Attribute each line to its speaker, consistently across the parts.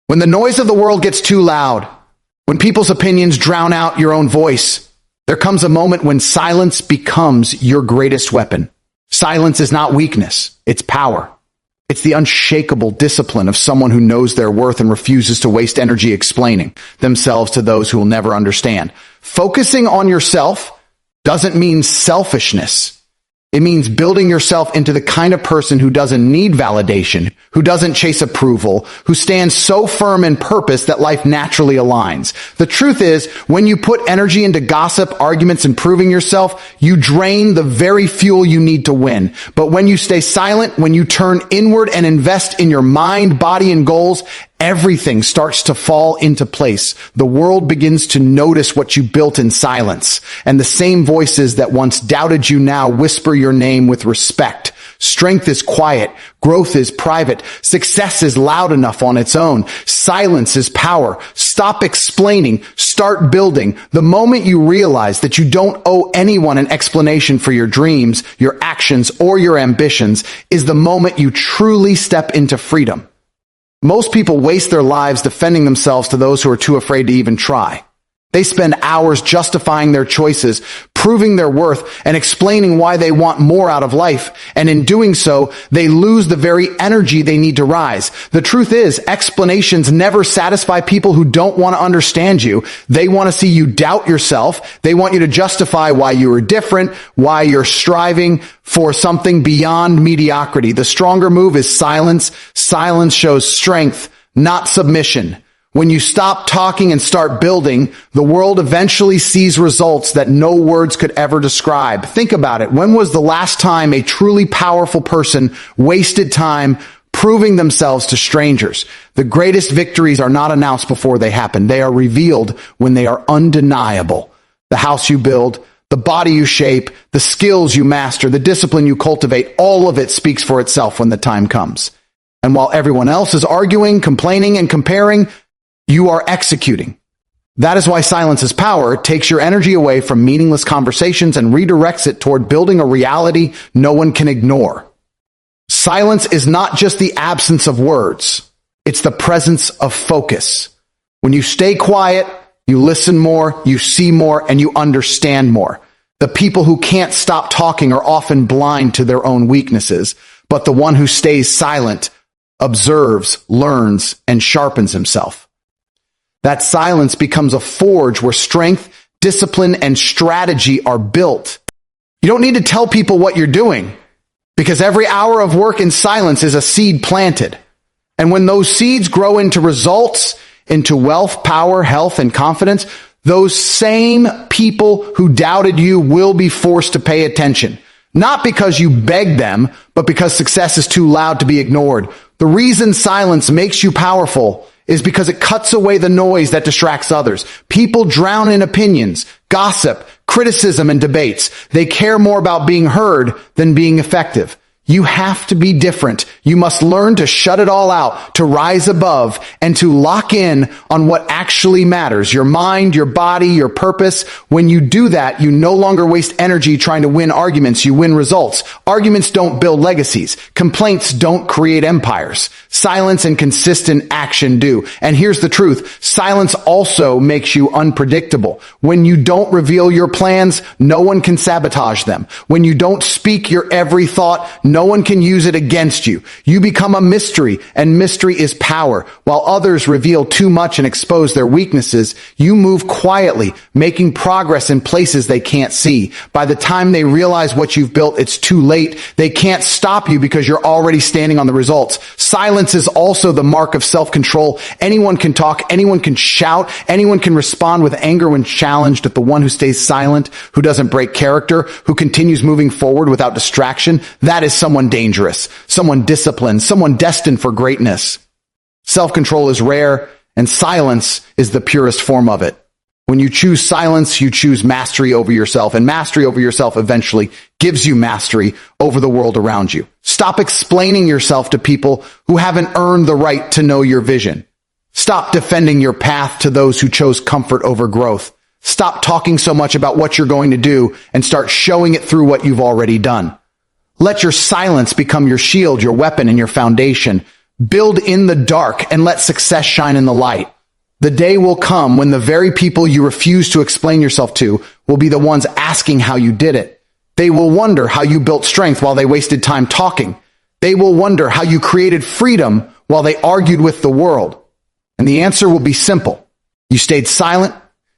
Speaker 1: When the noise of the world gets too loud, when people's opinions drown out your own voice, there comes a moment when silence becomes your greatest weapon. Silence is not weakness, it's power. It's the unshakable discipline of someone who knows their worth and refuses to waste energy explaining themselves to those who will never understand. Focusing on yourself doesn't mean selfishness. It means building yourself into the kind of person who doesn't need validation, who doesn't chase approval, who stands so firm in purpose that life naturally aligns. The truth is, when you put energy into gossip, arguments, and proving yourself, you drain the very fuel you need to win. But when you stay silent, when you turn inward and invest in your mind, body, and goals, everything starts to fall into place. The world begins to notice what you built in silence, and the same voices that once doubted you now whisper your name with respect. Strength is quiet. Growth is private. Success is loud enough on its own. Silence is power. Stop explaining. Start building. The moment you realize that you don't owe anyone an explanation for your dreams, your actions, or your ambitions is the moment you truly step into freedom. Most people waste their lives defending themselves to those who are too afraid to even try. They spend hours justifying their choices, proving their worth, and explaining why they want more out of life. And in doing so, they lose the very energy they need to rise. The truth is, explanations never satisfy people who don't want to understand you. They want to see you doubt yourself. They want you to justify why you are different, why you're striving for something beyond mediocrity. The stronger move is silence. Silence shows strength, not submission. When you stop talking and start building, the world eventually sees results that no words could ever describe. Think about it. When was the last time a truly powerful person wasted time proving themselves to strangers? The greatest victories are not announced before they happen. They are revealed when they are undeniable. The house you build, the body you shape, the skills you master, the discipline you cultivate, all of it speaks for itself when the time comes. And while everyone else is arguing, complaining, and comparing, you are executing. That is why silence is power. It takes your energy away from meaningless conversations and redirects it toward building a reality no one can ignore. Silence is not just the absence of words. It's the presence of focus. When you stay quiet, you listen more, you see more, and you understand more. The people who can't stop talking are often blind to their own weaknesses, but the one who stays silent observes, learns, and sharpens himself. That silence becomes a forge where strength, discipline, and strategy are built. You don't need to tell people what you're doing, because every hour of work in silence is a seed planted. And when those seeds grow into results, into wealth, power, health, and confidence, those same people who doubted you will be forced to pay attention. Not because you begged them, but because success is too loud to be ignored. The reason silence makes you powerful is because it cuts away the noise that distracts others. People drown in opinions, gossip, criticism, and debates. They care more about being heard than being effective. You have to be different. You must learn to shut it all out, to rise above, and to lock in on what actually matters. Your mind, your body, your purpose. When you do that, you no longer waste energy trying to win arguments. You win results. Arguments don't build legacies. Complaints don't create empires. Silence and consistent action do. And here's the truth. Silence also makes you unpredictable. When you don't reveal your plans, no one can sabotage them. When you don't speak your every thought, no one can use it against you. You become a mystery, and mystery is power. While others reveal too much and expose their weaknesses, you move quietly, making progress in places they can't see. By the time they realize what you've built, it's too late. They can't stop you because you're already standing on the results. Silence is also the mark of self-control. Anyone can talk, anyone can shout, anyone can respond with anger when challenged, but the one who stays silent, who doesn't break character, who continues moving forward without distraction, that is someone dangerous, someone disciplined, someone destined for greatness. Self-control is rare, and silence is the purest form of it. When you choose silence, you choose mastery over yourself, and mastery over yourself eventually gives you mastery over the world around you. Stop explaining yourself to people who haven't earned the right to know your vision. Stop defending your path to those who chose comfort over growth. Stop talking so much about what you're going to do and start showing it through what you've already done. Let your silence become your shield, your weapon, and your foundation. Build in the dark and let success shine in the light. The day will come when the very people you refuse to explain yourself to will be the ones asking how you did it. They will wonder how you built strength while they wasted time talking. They will wonder how you created freedom while they argued with the world. And the answer will be simple. You stayed silent,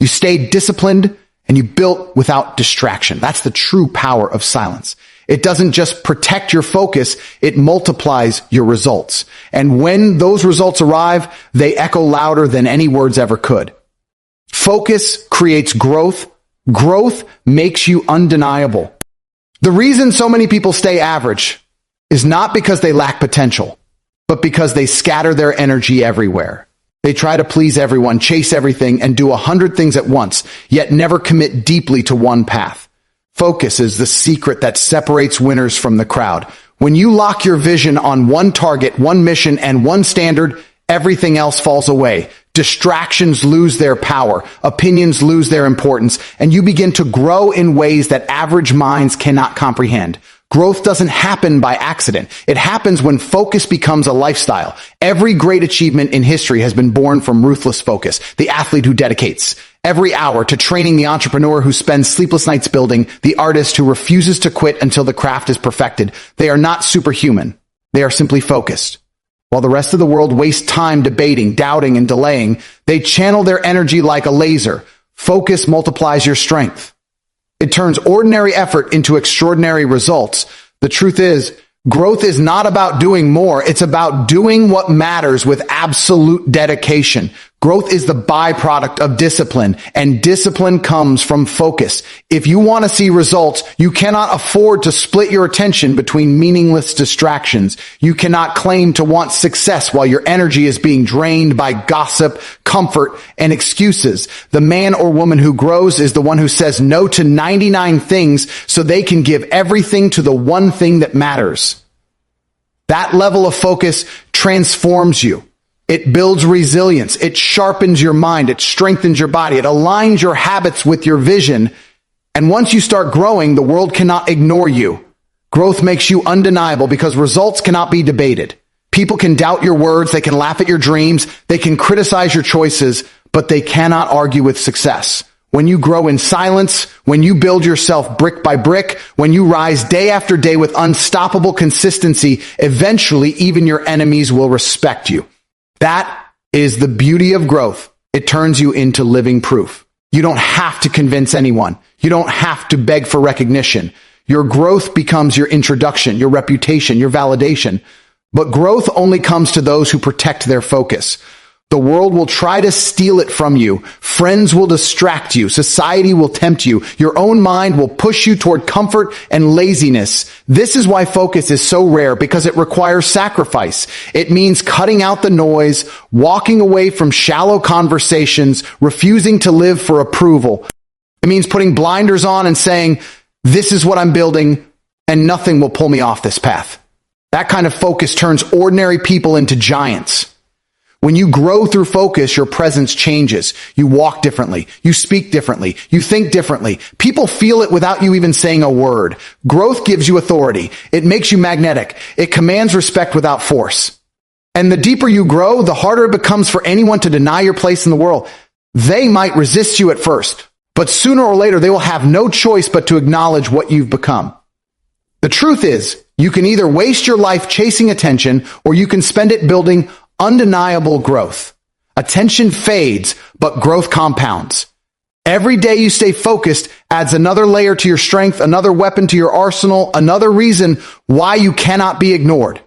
Speaker 1: you stayed disciplined, and you built without distraction. That's the true power of silence. It doesn't just protect your focus, it multiplies your results. And when those results arrive, they echo louder than any words ever could. Focus creates growth. Growth makes you undeniable. The reason so many people stay average is not because they lack potential, but because they scatter their energy everywhere. They try to please everyone, chase everything, and do 100 things at once, yet never commit deeply to one path. Focus is the secret that separates winners from the crowd. When you lock your vision on one target, one mission, and one standard, everything else falls away. Distractions lose their power, opinions lose their importance, and you begin to grow in ways that average minds cannot comprehend. Growth doesn't happen by accident. It happens when focus becomes a lifestyle. Every great achievement in history has been born from ruthless focus. The athlete who dedicates every hour to training, the entrepreneur who spends sleepless nights building, the artist who refuses to quit until the craft is perfected. They are not superhuman. They are simply focused. While the rest of the world wastes time debating, doubting, and delaying, they channel their energy like a laser. Focus multiplies your strength. It turns ordinary effort into extraordinary results. The truth is, growth is not about doing more. It's about doing what matters with absolute dedication. Growth is the byproduct of discipline, and discipline comes from focus. If you want to see results, you cannot afford to split your attention between meaningless distractions. You cannot claim to want success while your energy is being drained by gossip, comfort, and excuses. The man or woman who grows is the one who says no to 99 things so they can give everything to the one thing that matters. That level of focus transforms you. It builds resilience. It sharpens your mind. It strengthens your body. It aligns your habits with your vision. And once you start growing, the world cannot ignore you. Growth makes you undeniable because results cannot be debated. People can doubt your words. They can laugh at your dreams. They can criticize your choices, but they cannot argue with success. When you grow in silence, when you build yourself brick by brick, when you rise day after day with unstoppable consistency, eventually even your enemies will respect you. That is the beauty of growth. It turns you into living proof. You don't have to convince anyone. You don't have to beg for recognition. Your growth becomes your introduction, your reputation, your validation. But growth only comes to those who protect their focus. The world will try to steal it from you. Friends will distract you. Society will tempt you. Your own mind will push you toward comfort and laziness. This is why focus is so rare, because it requires sacrifice. It means cutting out the noise, walking away from shallow conversations, refusing to live for approval. It means putting blinders on and saying, this is what I'm building, and nothing will pull me off this path. That kind of focus turns ordinary people into giants. When you grow through focus, your presence changes. You walk differently. You speak differently. You think differently. People feel it without you even saying a word. Growth gives you authority. It makes you magnetic. It commands respect without force. And the deeper you grow, the harder it becomes for anyone to deny your place in the world. They might resist you at first, but sooner or later they will have no choice but to acknowledge what you've become. The truth is, you can either waste your life chasing attention, or you can spend it building undeniable growth. Attention fades, but growth compounds. Every day you stay focused adds another layer to your strength, another weapon to your arsenal, another reason why you cannot be ignored.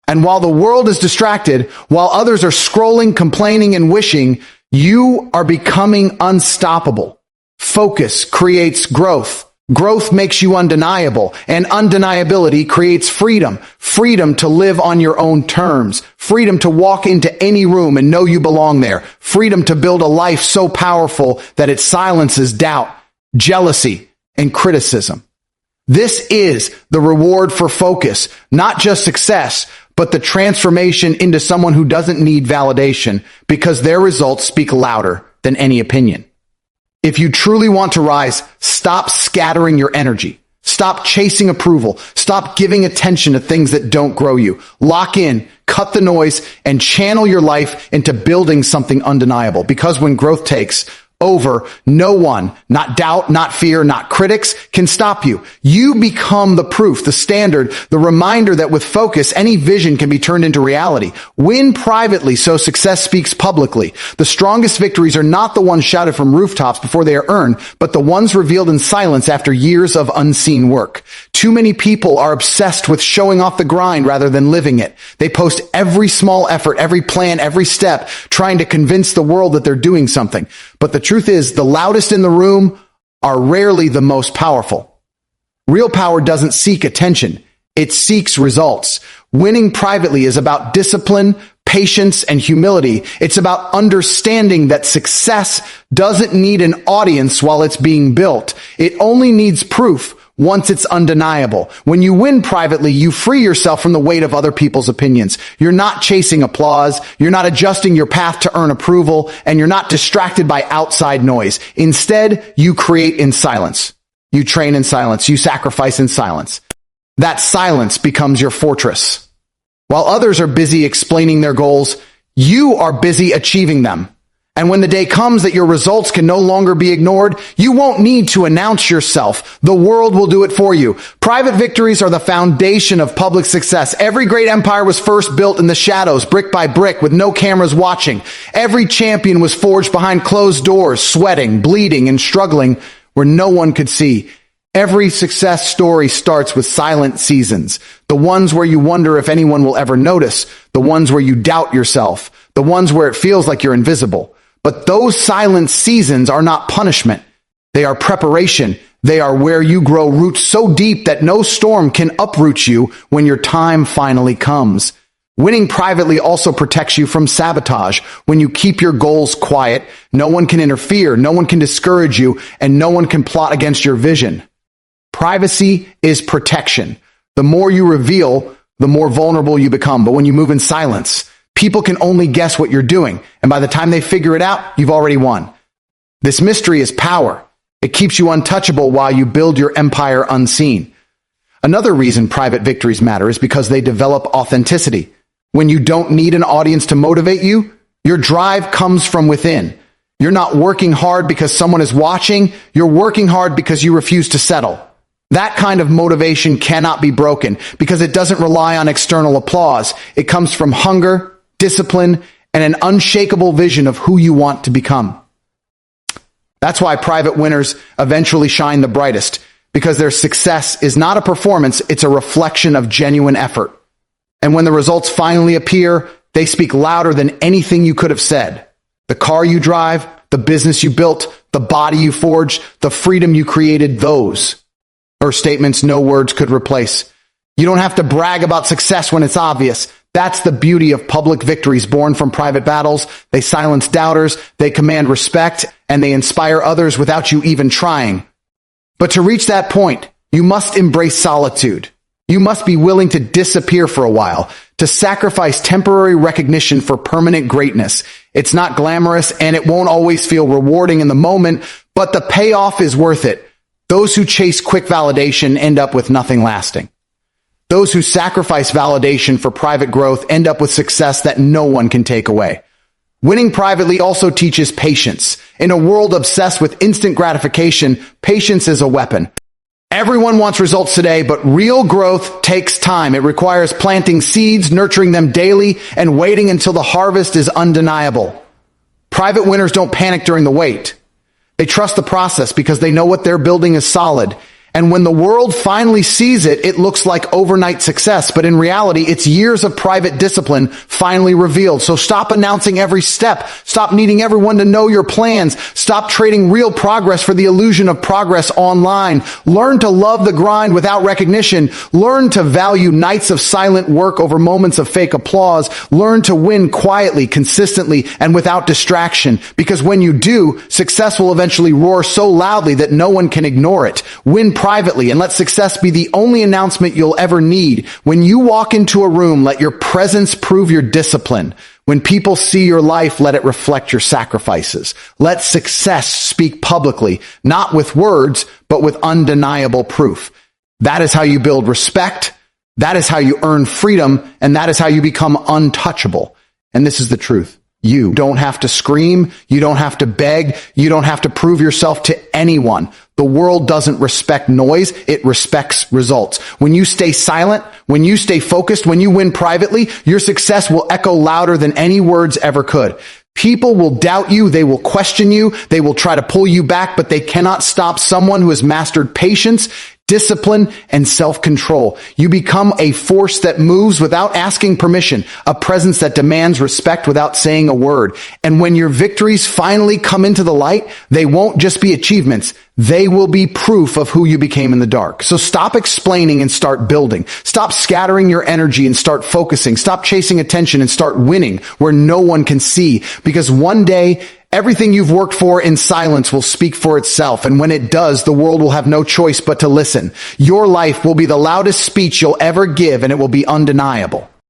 Speaker 1: And while the world is distracted, while others are scrolling, complaining, and wishing, you are becoming unstoppable. Focus creates growth. Growth makes you undeniable, and undeniability creates freedom. Freedom to live on your own terms. Freedom to walk into any room and know you belong there. Freedom to build a life so powerful that it silences doubt, jealousy, and criticism. This is the reward for focus, not just success, but the transformation into someone who doesn't need validation, because their results speak louder than any opinion. If you truly want to rise, stop scattering your energy. Stop chasing approval. Stop giving attention to things that don't grow you. Lock in, cut the noise, and channel your life into building something undeniable. Because when growth takes over, no one, not doubt, not fear, not critics, can stop you. You become the proof, the standard, the reminder that with focus, any vision can be turned into reality. Win privately so success speaks publicly. The strongest victories are not the ones shouted from rooftops before they are earned, but the ones revealed in silence after years of unseen work. Too many people are obsessed with showing off the grind rather than living it. They post every small effort, every plan, every step, trying to convince the world that they're doing something. But the truth is, the loudest in the room are rarely the most powerful. Real power doesn't seek attention. It seeks results. Winning privately is about discipline, patience, and humility. It's about understanding that success doesn't need an audience while it's being built. It only needs proof once it's undeniable. When you win privately, you free yourself from the weight of other people's opinions. You're not chasing applause. You're not adjusting your path to earn approval, and you're not distracted by outside noise. Instead, you create in silence. You train in silence. You sacrifice in silence. That silence becomes your fortress. While others are busy explaining their goals, you are busy achieving them. And when the day comes that your results can no longer be ignored, you won't need to announce yourself. The world will do it for you. Private victories are the foundation of public success. Every great empire was first built in the shadows, brick by brick, with no cameras watching. Every champion was forged behind closed doors, sweating, bleeding, and struggling where no one could see. Every success story starts with silent seasons. The ones where you wonder if anyone will ever notice. The ones where you doubt yourself. The ones where it feels like you're invisible. But those silent seasons are not punishment. They are preparation. They are where you grow roots so deep that no storm can uproot you when your time finally comes. Winning privately also protects you from sabotage. When you keep your goals quiet, no one can interfere, no one can discourage you, and no one can plot against your vision. Privacy is protection. The more you reveal, the more vulnerable you become. But when you move in silence, people can only guess what you're doing, and by the time they figure it out, you've already won. This mystery is power. It keeps you untouchable while you build your empire unseen. Another reason private victories matter is because they develop authenticity. When you don't need an audience to motivate you, your drive comes from within. You're not working hard because someone is watching. You're working hard because you refuse to settle. That kind of motivation cannot be broken because it doesn't rely on external applause. It comes from hunger, discipline, and an unshakable vision of who you want to become. That's why private winners eventually shine the brightest, because their success is not a performance, it's a reflection of genuine effort. And when the results finally appear, they speak louder than anything you could have said. The car you drive, the business you built, the body you forged, the freedom you created, those are statements no words could replace. You don't have to brag about success when it's obvious. That's the beauty of public victories born from private battles. They silence doubters, they command respect, and they inspire others without you even trying. But to reach that point, you must embrace solitude. You must be willing to disappear for a while, to sacrifice temporary recognition for permanent greatness. It's not glamorous, and it won't always feel rewarding in the moment, but the payoff is worth it. Those who chase quick validation end up with nothing lasting. Those who sacrifice validation for private growth end up with success that no one can take away. Winning privately also teaches patience. In a world obsessed with instant gratification, patience is a weapon. Everyone wants results today, but real growth takes time. It requires planting seeds, nurturing them daily, and waiting until the harvest is undeniable. Private winners don't panic during the wait. They trust the process because they know what they're building is solid. And when the world finally sees it, it looks like overnight success. But in reality, it's years of private discipline finally revealed. So stop announcing every step. Stop needing everyone to know your plans. Stop trading real progress for the illusion of progress online. Learn to love the grind without recognition. Learn to value nights of silent work over moments of fake applause. Learn to win quietly, consistently, and without distraction. Because when you do, success will eventually roar so loudly that no one can ignore it. Win privately and let success be the only announcement you'll ever need. When you walk into a room, let your presence prove your discipline. When people see your life, let it reflect your sacrifices. Let success speak publicly, not with words, but with undeniable proof. That is how you build respect. That is how you earn freedom. And that is how you become untouchable. And this is the truth. You don't have to scream. You don't have to beg. You don't have to prove yourself to anyone. The world doesn't respect noise. It respects results. When you stay silent, when you stay focused, when you win privately, your success will echo louder than any words ever could. People will doubt you. They will question you. They will try to pull you back, but they cannot stop someone who has mastered patience, discipline, and self-control. You become a force that moves without asking permission, a presence that demands respect without saying a word. And when your victories finally come into the light, they won't just be achievements. They will be proof of who you became in the dark. So stop explaining and start building. Stop scattering your energy and start focusing. Stop chasing attention and start winning where no one can see. Because one day, everything you've worked for in silence will speak for itself. And when it does, the world will have no choice but to listen. Your life will be the loudest speech you'll ever give, and it will be undeniable.